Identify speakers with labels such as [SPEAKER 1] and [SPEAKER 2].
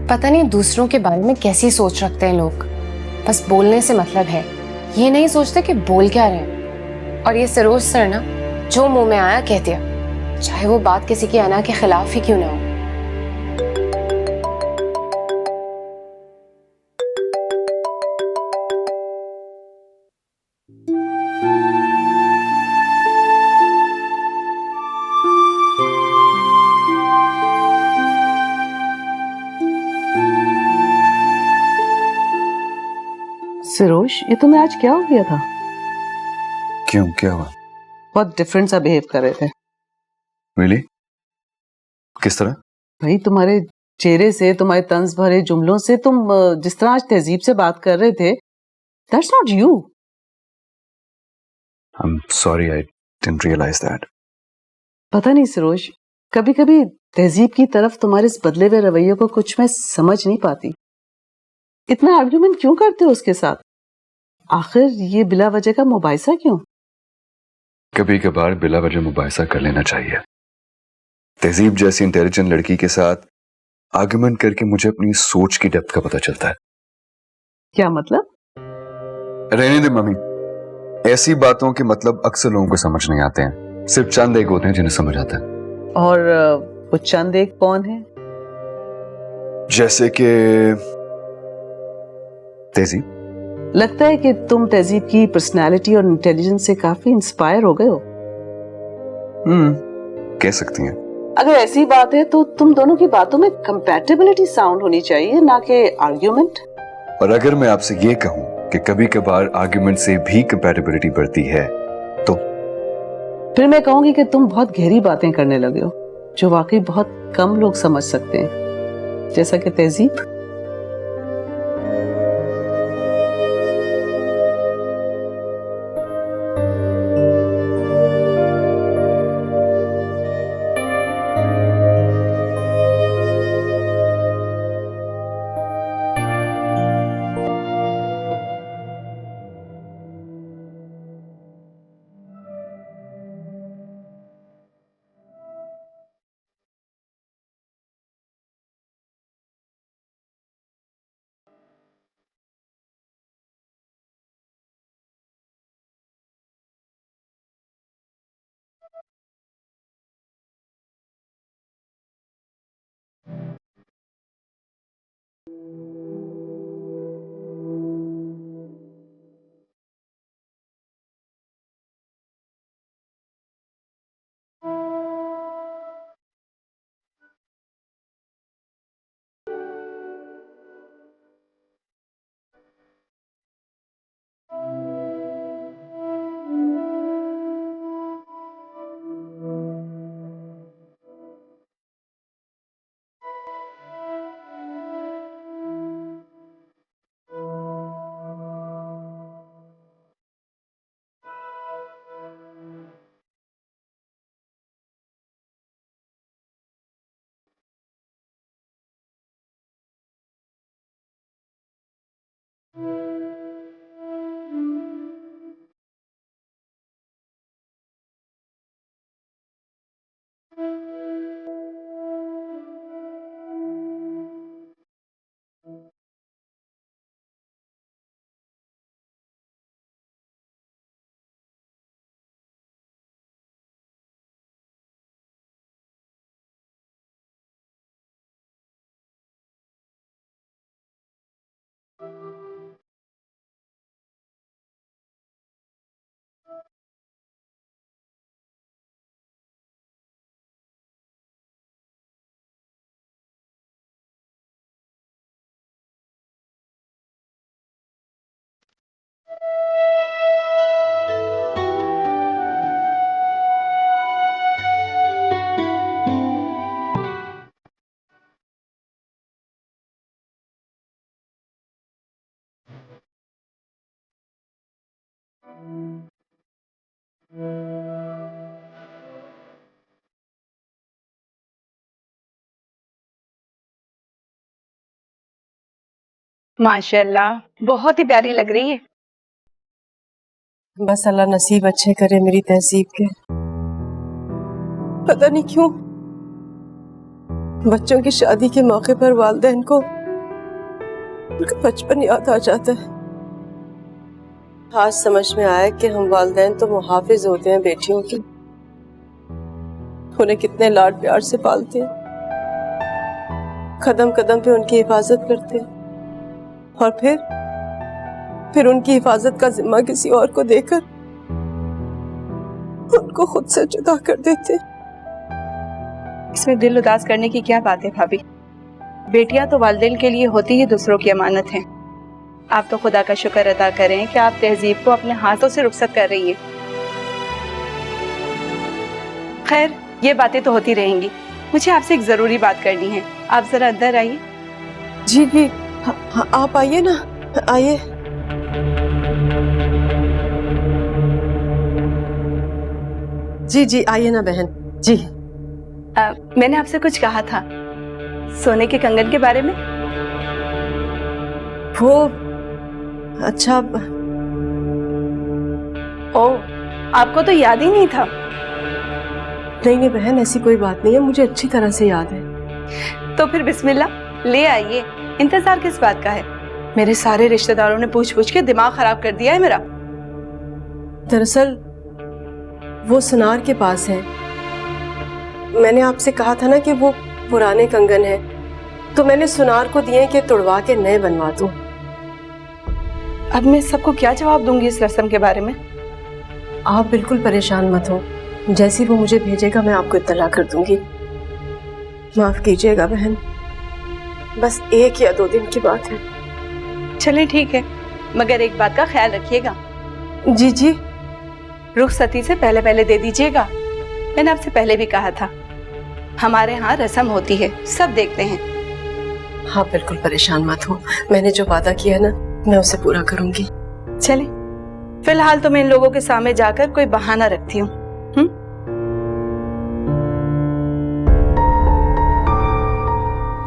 [SPEAKER 1] पता नहीं दूसरों के बारे में कैसी सोच रखते हैं लोग। बस बोलने से मतलब है, ये नहीं सोचते कि बोल क्या रहे। और ये सरोज सर ना, जो मुंह में आया कह दिया, चाहे वो बात किसी की अना के खिलाफ ही क्यों ना हो।
[SPEAKER 2] सरोज, ये तुम्हें आज क्या हो गया था?
[SPEAKER 3] क्यों, क्या हुआ?
[SPEAKER 2] बहुत डिफरेंट सा बिहेव कर रहे थे।
[SPEAKER 3] Really? किस तरह?
[SPEAKER 2] भाई, तुम्हारे चेहरे से, तुम्हारे तंज भरे जुमलों से, तुम जिस तरह आज तहजीब से बात कर रहे थे, that's not you.
[SPEAKER 3] I'm sorry, I didn't realize that.
[SPEAKER 2] पता नहीं सरोज, कभी कभी तहजीब की तरफ तुम्हारे इस बदले हुए रवैये को कुछ मैं समझ नहीं पाती। इतना आर्ग्यूमेंट क्यों करते हो उसके साथ? आखिर ये बिला वजह का मुबाहिसा क्यों?
[SPEAKER 3] कभी कभार बिला वजह मुबाहिसा कर लेना चाहिए। तहजीब जैसी इंटेलिजेंट लड़की के साथ आर्गुमेंट करके मुझे अपनी सोच की डेप्थ का पता चलता है।
[SPEAKER 2] क्या मतलब?
[SPEAKER 3] रहने दे मम्मी, ऐसी बातों के मतलब अक्सर लोगों को समझ नहीं आते हैं। सिर्फ चंद एक होते हैं जिन्हें समझ आता है।
[SPEAKER 2] और वो चंद एक कौन है?
[SPEAKER 3] जैसे कि तहजीब।
[SPEAKER 2] लगता है कि तुम तहजीब की पर्सनालिटी और इंटेलिजेंस से काफी इंस्पायर हो गए हो।
[SPEAKER 3] कह सकती हैं।
[SPEAKER 2] अगर ऐसी बात है तो तुम दोनों की बातों में कंपैटिबिलिटी साउंड होनी चाहिए, ना कि आर्ग्यूमेंट।
[SPEAKER 3] और अगर मैं आपसे ये कहूं कि कभी कभार आर्ग्यूमेंट से भी कंपैटिबिलिटी बढ़ती है, तो
[SPEAKER 2] फिर मैं कहूंगी कि तुम बहुत गहरी बातें करने लगे हो, जो वाकई बहुत कम लोग समझ सकते हैं, जैसा कि तहजीब।
[SPEAKER 4] माशाल्लाह, बहुत ही प्यारी लग रही है।
[SPEAKER 1] बस अल्लाह नसीब अच्छे करे मेरी तहजीब के। पता नहीं क्यों बच्चों की शादी के मौके पर वालिदैन को
[SPEAKER 5] उनका बचपन याद आ जाता है। आज समझ में आया कि हम वालिदैन तो मुहाफिज होते हैं बेटियों के, उन्हें कितने लाड प्यार से पालते हैं, कदम कदम पे उनकी हिफाजत करते हैं और फिर उनकी हिफाजत का जिम्मा किसी और को देकर उनको खुद से जुदा कर देते।
[SPEAKER 4] इसमें दिल उदास करने की क्या बात है भाभी? बेटियां तो वालिदैन के लिए होती ही दूसरों की अमानत हैं। आप तो खुदा का शुक्र अदा करें कि आप तहजीब को अपने हाथों से रुखसत कर रही है। खैर, ये बातें तो होती रहेंगी। मुझे आपसे एक जरूरी बात करनी है। आप जरा अंदर आइए।
[SPEAKER 5] जी जी, आप आइए ना, आइए। जी जी, आइए ना बहन जी।
[SPEAKER 4] मैंने आपसे कुछ कहा था सोने के कंगन के बारे में।
[SPEAKER 5] वो अच्छा,
[SPEAKER 4] ओह, आपको तो याद ही नहीं था।
[SPEAKER 5] नहीं बहन, ऐसी कोई बात नहीं है, मुझे अच्छी तरह से याद है।
[SPEAKER 4] तो फिर बिस्मिल्लाह, ले आइए। इंतजार किस बात का है? मेरे सारे रिश्तेदारों ने पूछ पूछ के दिमाग खराब कर दिया है मेरा।
[SPEAKER 5] दरअसल वो सुनार के पास है। मैंने आपसे कहा था ना कि वो पुराने कंगन है, तो मैंने सुनार को दिए कि तुड़वा के नए बनवा दूं।
[SPEAKER 4] अब मैं सबको क्या जवाब दूंगी इस रस्म के बारे में?
[SPEAKER 5] आप बिल्कुल परेशान मत हो, जैसी वो मुझे भेजेगा मैं आपको इत्तला कर दूंगी। माफ कीजिएगा बहन, बस 1 या 2 दिन की बात है।
[SPEAKER 4] चलिए ठीक है, मगर एक बात का ख्याल रखिएगा।
[SPEAKER 5] जी जी।
[SPEAKER 4] रुखसती से पहले पहले दे दीजिएगा। मैंने आपसे पहले भी कहा था, हमारे यहाँ रस्म होती है, सब देखते हैं।
[SPEAKER 5] हाँ बिल्कुल परेशान मत हो, मैंने जो वादा किया ना मैं उसे पूरा करूंगी।
[SPEAKER 4] चले, फिलहाल तो मैं इन लोगों के सामने जाकर कोई बहाना रखती हूँ।